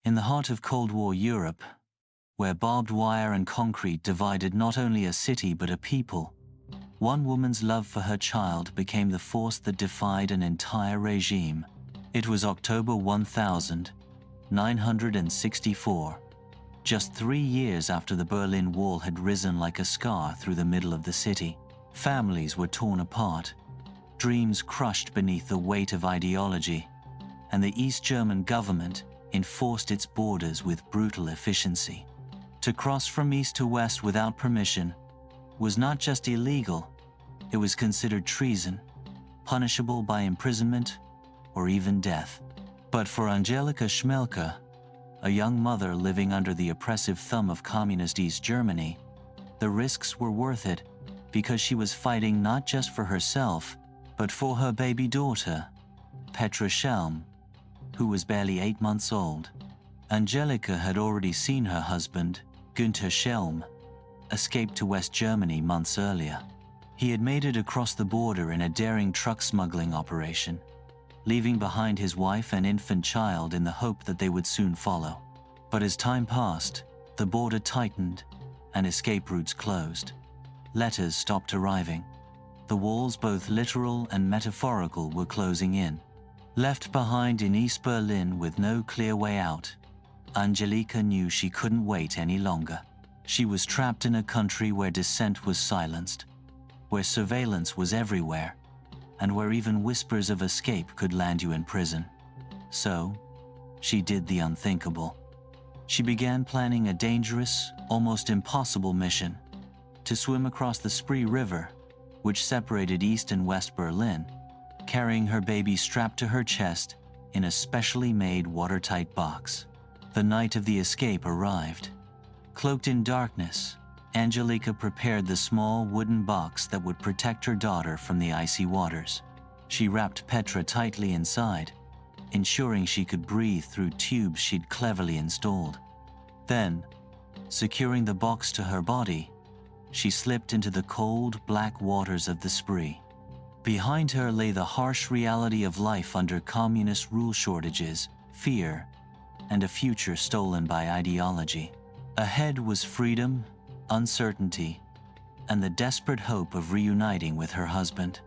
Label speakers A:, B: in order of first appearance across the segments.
A: In the heart of Cold War Europe, where barbed wire and concrete divided not only a city but a people, one woman's love for her child became the force that defied an entire regime. It was October 1964, just 3 years after the Berlin Wall had risen like a scar through the middle of the city. Families were torn apart, dreams crushed beneath the weight of ideology, and the East German government enforced its borders with brutal efficiency. To cross from east to west without permission was not just illegal, it was considered treason, punishable by imprisonment or even death. But for Angelika Schmelcher, a young mother living under the oppressive thumb of communist East Germany, the risks were worth it because she was fighting not just for herself, but for her baby daughter, Petra, who was barely 8 months old. Angelika had already seen her husband, Günther Schelm, escape to West Germany months earlier. He had made it across the border in a daring truck smuggling operation, leaving behind his wife and infant child in the hope that they would soon follow. But as time passed, the border tightened and escape routes closed. Letters stopped arriving. The walls, both literal and metaphorical, were closing in. Left behind in East Berlin with no clear way out, Angelika knew she couldn't wait any longer. She was trapped in a country where dissent was silenced, where surveillance was everywhere, and where even whispers of escape could land you in prison. So, she did the unthinkable. She began planning a dangerous, almost impossible mission: to swim across the Spree River, which separated East and West Berlin, carrying her baby strapped to her chest in a specially made watertight box. The night of the escape arrived. Cloaked in darkness, Angelika prepared the small wooden box that would protect her daughter from the icy waters. She wrapped Petra tightly inside, ensuring she could breathe through tubes she'd cleverly installed. Then, securing the box to her body, she slipped into the cold, black waters of the Spree. Behind her lay the harsh reality of life under communist rule shortages, fear, and a future stolen by ideology. Ahead was freedom, uncertainty, and the desperate hope of reuniting with her husband.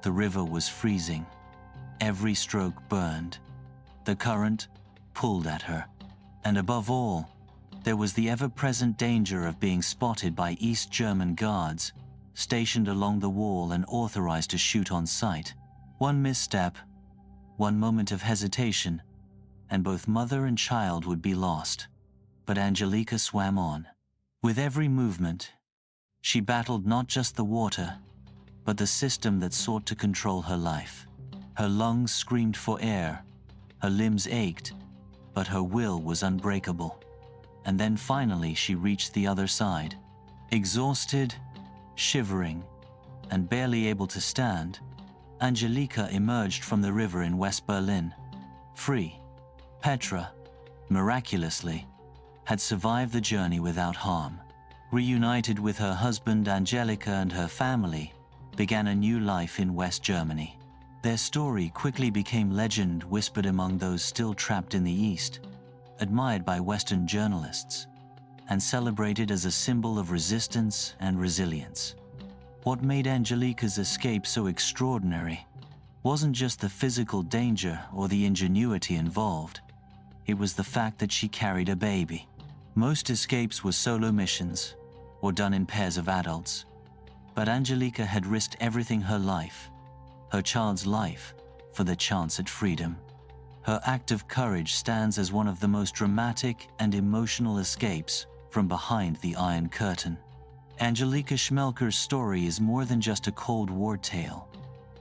A: The river was freezing. Every stroke burned. The current pulled at her. And above all, there was the ever-present danger of being spotted by East German guards, stationed along the wall and authorized to shoot on sight. One misstep, one moment of hesitation, and both mother and child would be lost. But Angelika swam on. With every movement, she battled not just the water, but the system that sought to control her life. Her lungs screamed for air, her limbs ached, but her will was unbreakable. And then finally she reached the other side. Exhausted, shivering, and barely able to stand, Angelika emerged from the river in West Berlin, free. Petra, miraculously, had survived the journey without harm. Reunited with her husband, Angelika and her family began a new life in West Germany. Their story quickly became legend, whispered among those still trapped in the East, admired by Western journalists, and celebrated as a symbol of resistance and resilience. What made Angelika's escape so extraordinary wasn't just the physical danger or the ingenuity involved. It was the fact that she carried a baby. Most escapes were solo missions, or done in pairs of adults. But Angelika had risked everything: her life, her child's life, for the chance at freedom. Her act of courage stands as one of the most dramatic and emotional escapes from behind the Iron Curtain. Angelika Schmelcher's story is more than just a Cold War tale.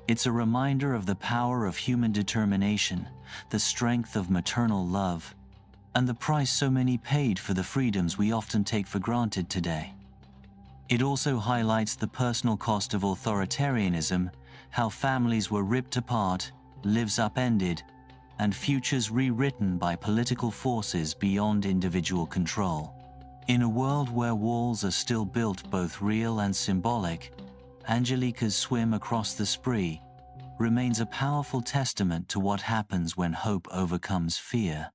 A: It's a reminder of the power of human determination, the strength of maternal love, and the price so many paid for the freedoms we often take for granted today. It also highlights the personal cost of authoritarianism, how families were ripped apart, lives upended, and futures rewritten by political forces beyond individual control. In a world where walls are still built, both real and symbolic, Angelika's swim across the Spree remains a powerful testament to what happens when hope overcomes fear.